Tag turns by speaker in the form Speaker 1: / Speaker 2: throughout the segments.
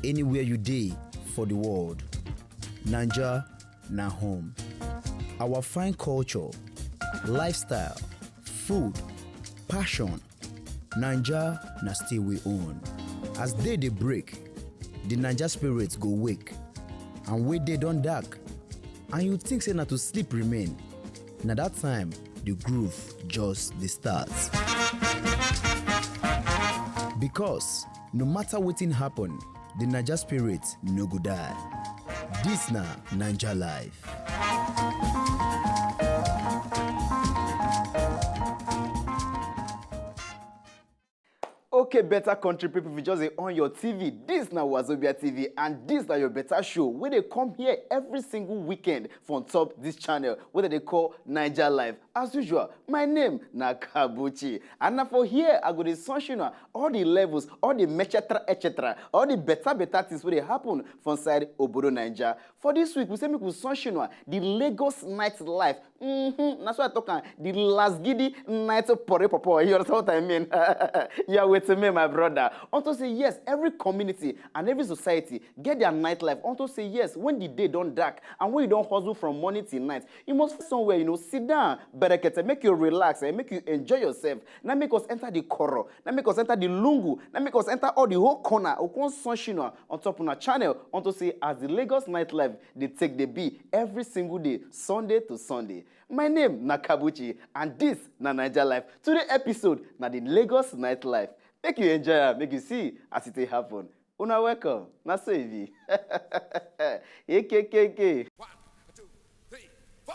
Speaker 1: anywhere you dey for the world. Naija na home. Our fine culture, lifestyle, food, passion, Naija na still we own. As day dey break, the Naija spirits go wake, and wey day don dark, and you think say na to sleep remain, na that time the groove just dey start. Because no matter wetin happen, the Naija spirit no go die. This na Naija Life.
Speaker 2: Okay, better country people, if you just on your TV, this na Wazobia TV, and this na your better show where they come here every single weekend from top this channel, where they call Naija Life. As usual, my name na Kabuchi, and now for here I go to sunshine all the levels, all the etc., all the better things where they happen from side Obodo Naija. For this week, we say we could sunshine the Lagos nightlife. That's what I talk the Lasgidi night pore. You understand what I mean? Yeah, wait a minute, my brother. Also say yes, every community and every society get their nightlife. Also say yes, when the day don't dark and when you don't hustle from morning till night, you must find somewhere, sit down, berekete, make you relax and make you enjoy yourself. Now make us enter the koro. Now make us enter the lungu. Now make us enter all the whole corner. Okon sunshine on top of our channel. Also say as the Lagos nightlife, they take the beat every single day, Sunday to Sunday. My name na Kabuchi, and this na Naija Life. Today episode na the Lagos nightlife. Make you enjoy it, make you see as it happen. Una welcome. Na so e be. AKKK.
Speaker 3: 1, 2, 3, 4.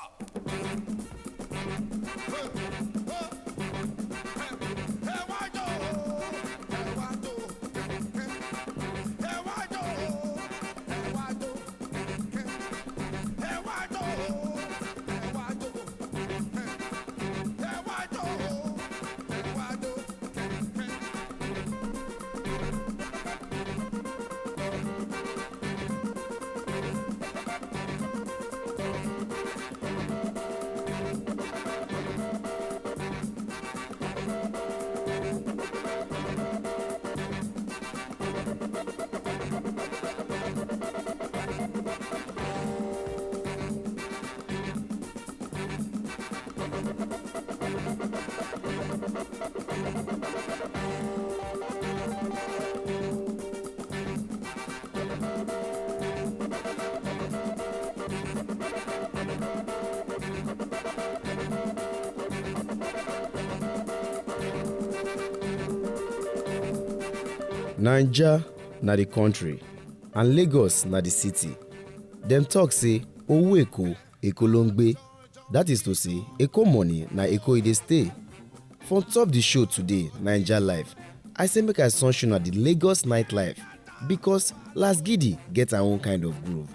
Speaker 1: Naija na the country and Lagos na the city. Dem talk say owo Eko, Eko ló ń gbé. That is to say, Eko money na Eko e dey stay. For top the show today, Naija Life, I say make I sunshine at the Lagos nightlife because Lasgidi get her own kind of groove.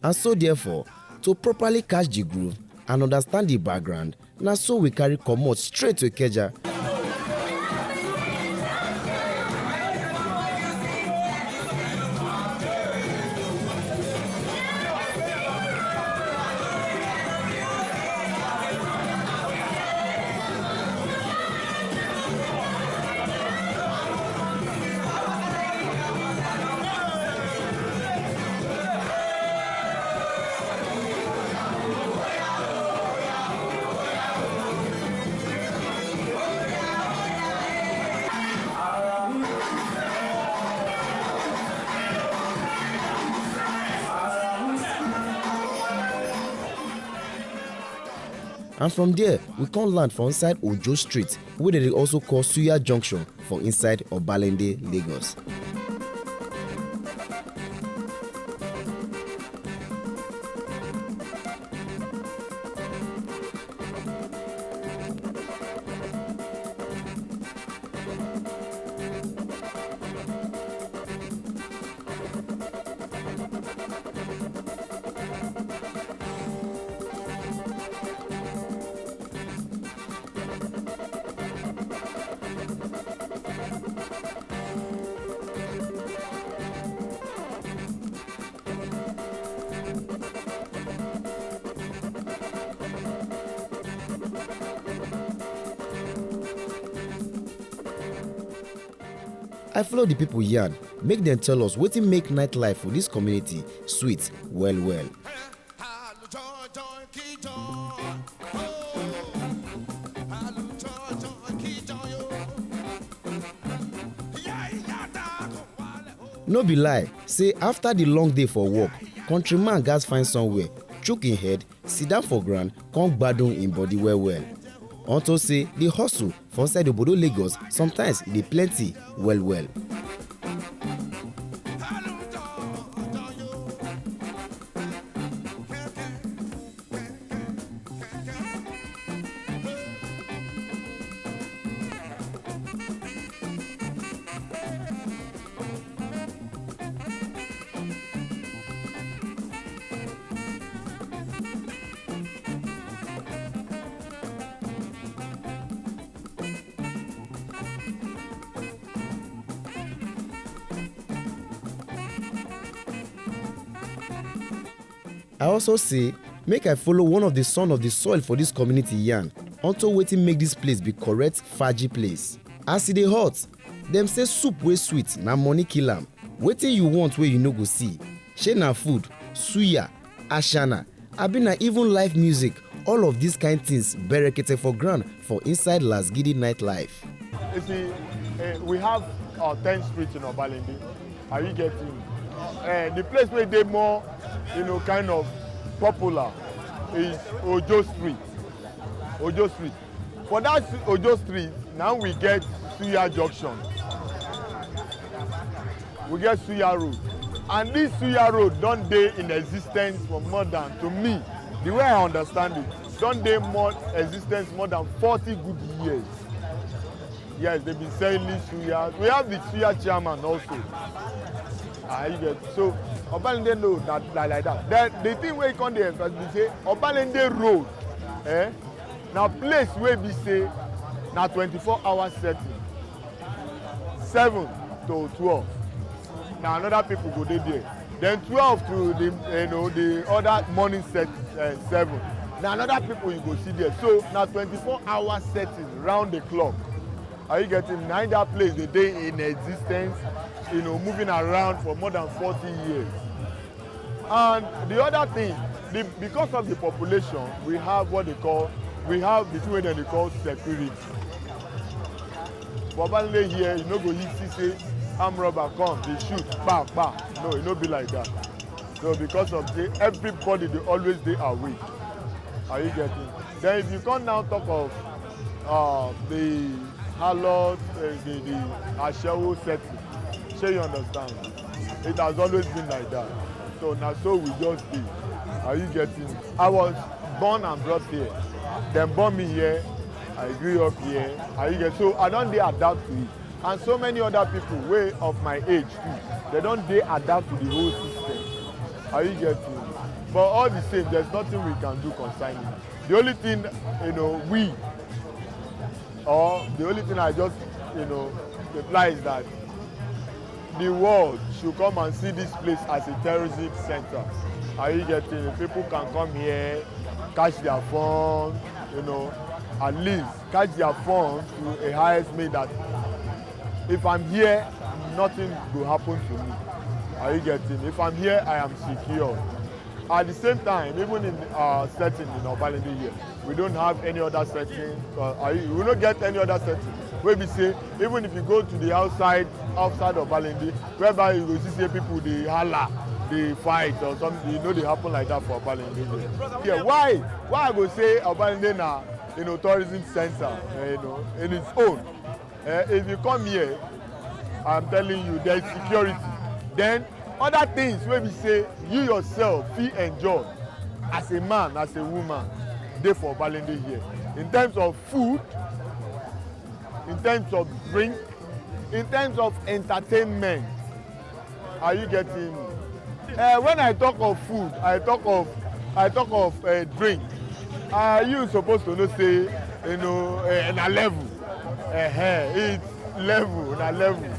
Speaker 1: And so therefore, to properly catch the groove and understand the background, na so we carry comot straight to Ikeja. And from there, we come land for inside Ojo Street, where they also call Suya Junction for inside Obalende, Lagos. I follow the people yarn make dem tell us wetin make nightlife for dis community sweet well well. No be lie say after the long day for work, countryman gats find somewhere chook him head, sit down for ground, come gbadun him body well well. Unto say the hustle for inside obodo Lagos sometimes e dey plenty well well. I also say make I follow one of the son of the soil for this community yarn unto wetin make this place be correct faaji place. As e dey hot, dem say soup wey sweet na money kill am. Wetin you want wey you no go see? Shey na food, suya, ashana, abi na even live music, all of these kind things berekete for ground for inside Lasgidi nightlife.
Speaker 4: You see, we have 10th Street in Obalende. Are you getting? The place where they more, kind of popular is Ojo Street. Ojo Street. For that Ojo Street, now we get Suya Junction. We get Suya Road. And this Suya Road don't dey in existence for more than, to me, the way I understand it, don't dey more existence more than 40 good years. Yes, they've been selling Suya. We have the Suya chairman also. You get so Obalende know that like that. Then the thing where you come there first be say Obalende Road, now place where be say na 24-hour setting, 7 to 12. Now another people go there. Then 12 to the other morning set 7. Now another people you go see there. So now 24-hour setting round the clock. Are you getting? Now that place the day in existence, moving around for more than 40 years. And the other thing, because of the population, we have the thing that they call security. For Obalende here, you no go see say armed robber come, they shoot, bah, bah. No, it no be like that. So because of everybody, they always dey awake. Are you getting? Then if you come now talk of the harlot, the ashewo setting, sure you understand? It has always been like that. So now so we just be. Are you getting? I was born and brought here. Then born me here. I grew up here. Are you get? So I don't dey adapt to it. And so many other people way of my age too. They don't dey adapt to the whole system. Are you getting? But all the same, there's nothing we can do concerning it. The only thing the only thing I just reply is that the world should come and see this place as a tourism center. Are you getting? People can come here, catch their fun, at least catch their fun to a highest way that if I'm here, nothing will happen to me. Are you getting? If I'm here, I am secure. At the same time, even in our setting in Obalende here, we don't have any other setting. We don't get any other setting. Where we say, even if you go to the outside of Obalende, whereby you will see people they holla, they fight or something, they happen like that for Obalende here. Yeah, why I go say Obalende na tourism center, in its own. If you come here, I'm telling you, there's security. Then other things where we say you yourself feel enjoy as a man, as a woman, dey for Obalende here. In terms of food, in terms of drink, in terms of entertainment. Are you getting? When I talk of food, I talk of drink. You supposed to know say na level. It's level, na level.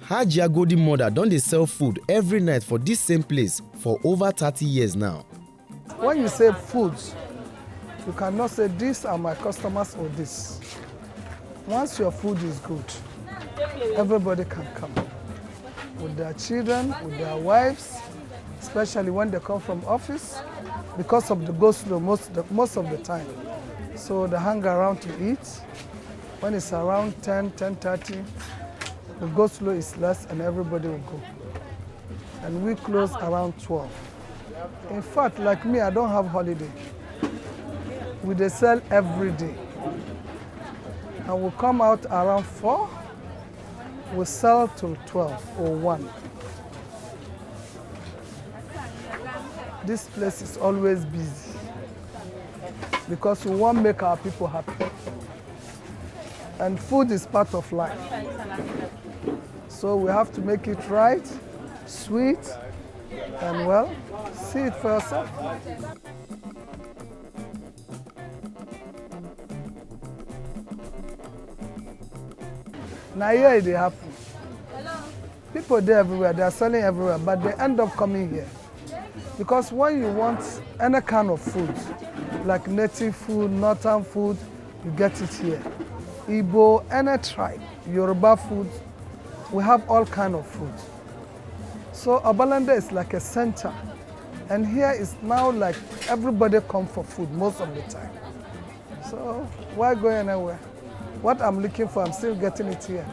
Speaker 1: Hajia golden mother don dey sell food every night for this same place for over 30 years now.
Speaker 5: When you say foods, you cannot say these are my customers or this. Once your food is good, everybody can come with their children, with their wives, especially when they come from office, because of the go-slow most of the time. So they hang around to eat. When it's around 10:30, the go-slow is less and everybody will go. And we close around 12. In fact, like me, I don't have holiday. We dey sell every day. And we come out around 4, we sell till 12 or 1. This place is always busy because we want to make our people happy. And food is part of life. So we have to make it right, sweet, and well, see it for yourself. Now here it happen. People there everywhere, they are selling everywhere, but they end up coming here. Because when you want any kind of food, like native food, northern food, you get it here. Igbo, any tribe, Yoruba food, we have all kind of food. So Obalende is like a center. And here is now like everybody come for food most of the time. So why go anywhere? What I'm looking for, I'm still getting it here.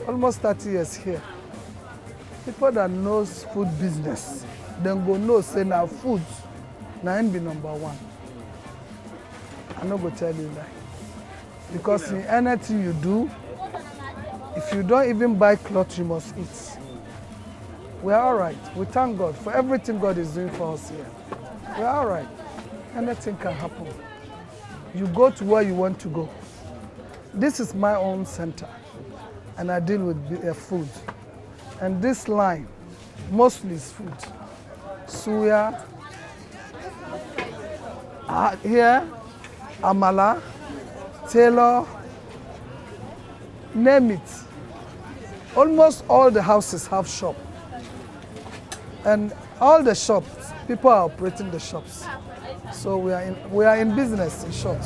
Speaker 5: Almost 30 years here. People that knows food business, then go know say now food, now be number 1. I'm not going to tell you that. Because in anything you do, if you don't even buy clothes, you must eat. We are all right. We thank God for everything God is doing for us here. We are all right. Anything can happen. You go to where you want to go. This is my own center, and I deal with food. And this line mostly is food. Suya, here, amala, tailor, name it. Almost all the houses have shop. And all the shops, people are operating the shops. So we are in business, in short.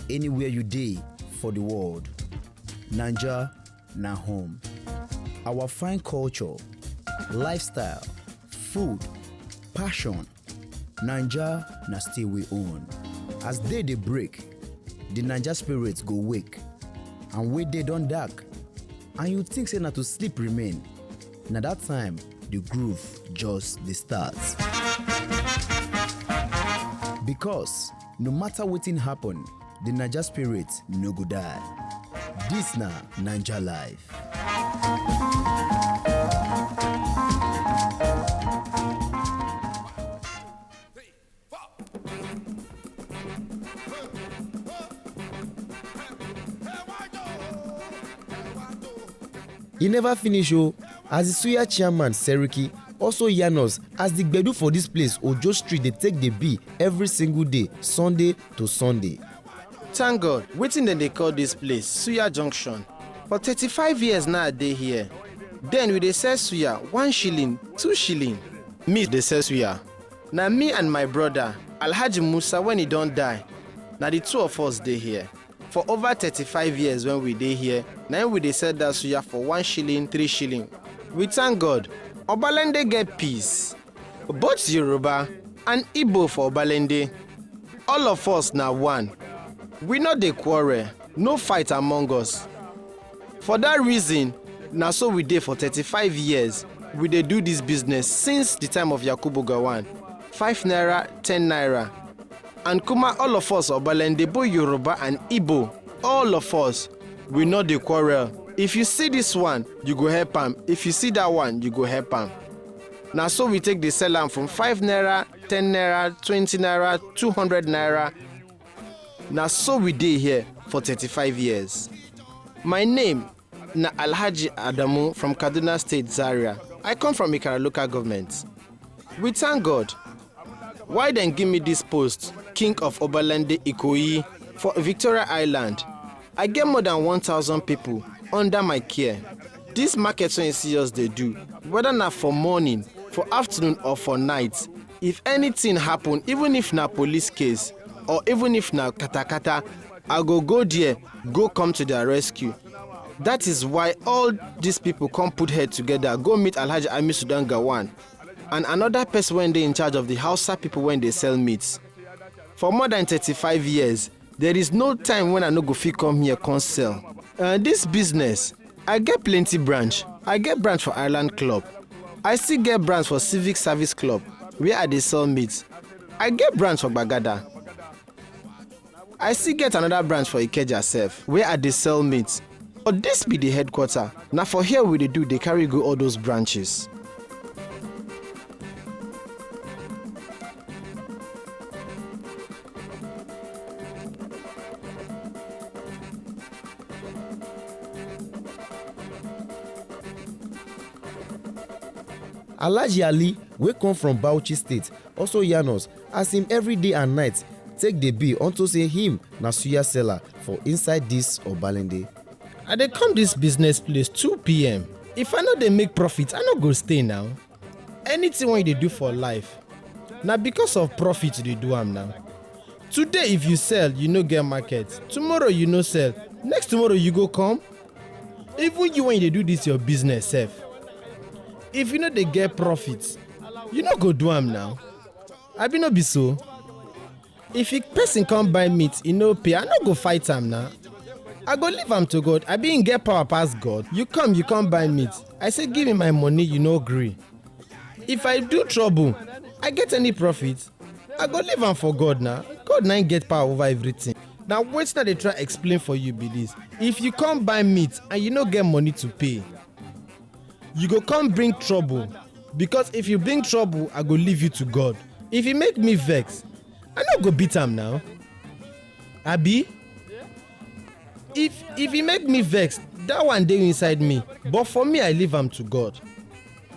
Speaker 1: Anywhere you dey for the world, Naija na home. Our fine culture, lifestyle, food, passion, Naija na still we own. As day dey break, the Naija spirits go wake, and wey day don dark, and you think say na to sleep remain, na that time the groove just dey start. Because no matter wetin happen, the Naija spirit no go die. This na Naija Life. E never finish o, as the Suya chairman Seriki also yarn us as the gbedu for this place Ojo Street dey take dey be every single day, Sunday to Sunday.
Speaker 6: Thank God, wetin dem dey call dis place Suya Junction. For 35 years now I dey here. Then we dey sell suya 1 shilling, 2 shilling. Me dey sell suya. Na me and my brother Alhaji Musa when he don die. Na the two of us dey here. For over 35 years when we dey here, na we dey sell that suya for 1 shilling, 3 shilling. We thank God. Obalende get peace. both Yoruba and Igbo for Obalende. All of us na one. We no dey quarrel, no fight among us. For that reason, na so we dey for 35 years. We dey do this business since the time of Yakubu Gowon. 5 naira, 10 naira. And kuma all of us Obalende, both Yoruba and Igbo, all of us, we no dey quarrel. If you see this one, you go help am. If you see that one, you go help am. Na so we take the sell am from 5 naira, 10 naira, 20 naira, 200 naira. Na so we dey here for 35 years. My name na Alhaji Adamu from Kaduna State, Zaria. I come from Ikara local government. We thank God. Why then give me this post, King of Obalende Ikoyi, for Victoria Island? I get more than 1,000 people under my care. This market when you see us they do, whether na for morning, for afternoon or for night, if anything happen, even if na police case or even if na katakata, I go there, go come to their rescue. That is why all these people come put head together, go meet Alhaji Ami Sudan Gowon and another person when they in charge of the Hausa people when they sell meats. For more than 35 years, there is no time when I no go fit come here come sell. This business, I get plenty branch. I get branch for Island Club. I still get branch for Civic Service Club where I dey sell meat. I get branch for Bagada. I still get another branch for Ikeja sef where I dey sell meat. But this be the headquarter. Now for here we dey do, they carry go all those branches.
Speaker 1: Alhaji Ali wey come from Bauchi State also yarn us as him every day and night take dey be unto say him na suya seller for inside this Obalende.
Speaker 6: I dey come this business place 2 p.m. If I no dey make profit, I no go stay now. Anything wey you dey do for life, na because of profit you dey do am now. Today if you sell, you no get market. Tomorrow you no sell. Next tomorrow you go come. Even you when you dey do this your business sef, if you no dey get profit, you no go do am now. Abi no be so? If a person come buy meat, e no pay, I no go fight am now. I go leave am to God. I be him get power pass God. You come buy meat. I say give me my money, you no gree. If I do trouble, I get any profit, I go leave am for God now. God na him get power over everything. Now wetin I dey try explain for you be this. If you come buy meat and you no get money to pay, you go come bring trouble. Because if you bring trouble, I go leave you to God. If you make me vex, I no go beat am now. Abi? If he make me vex, that one dey inside me. But for me, I leave am to God.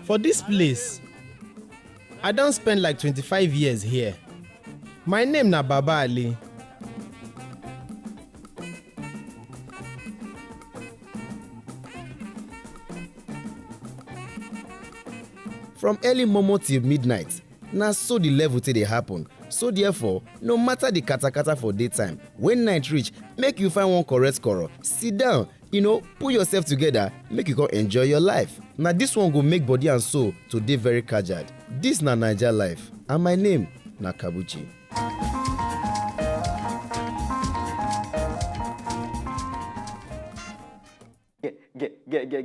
Speaker 6: For this place, I don spend like 25 years here. My name na Baba Ali.
Speaker 1: From early momo till midnight, na so the level take dey happen. So therefore, no matter the katakata for daytime, when night reach, make you find one correct koro, sit down, put yourself together, make you come enjoy your life. Na this one go make body and soul to dey very kajad. This na Naija Life, and my name na Kabuchi.
Speaker 2: Get.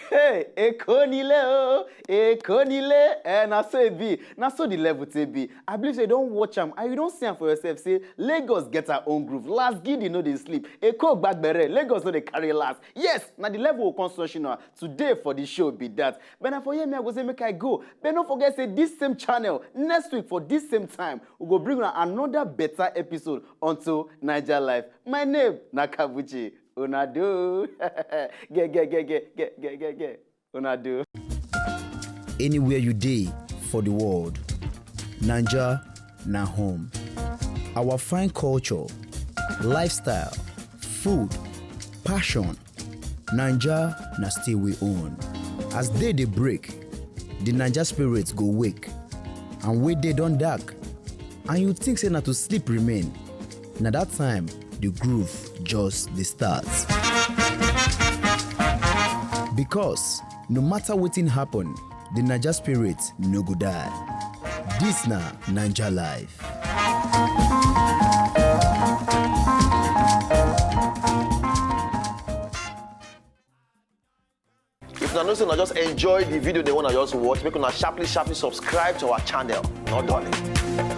Speaker 2: Hey, Ekonile o, Ekonile. Na so it be. Na so the level to be. I believe you don't watch am and you don't see am for yourself. Say Lagos get her own groove. Lasgidi no dey sleep. Eko Gbagbere. Lagos no dey carry last. Yes, na the level of construction today for the show be that. But now for here me I go say make I go. But don't forget say this same channel next week for this same time we go bring another better episode onto Naija Life. My name na Kabuchi. Una do. Get. Una do.
Speaker 1: Anywhere you dey for the world, Naija na home. Our fine culture, lifestyle, food, passion, Naija na still we own. As day dey break, the Naija spirits go wake, and wey day don dark, and you think say na to sleep remain. Na that time the groove just dey start. Because no matter wetin happen, the Naija spirit no go die. This na Naija Life.
Speaker 7: If you know, so just enjoy the video they want to just watch, make una sharply subscribe to our channel. Not darling.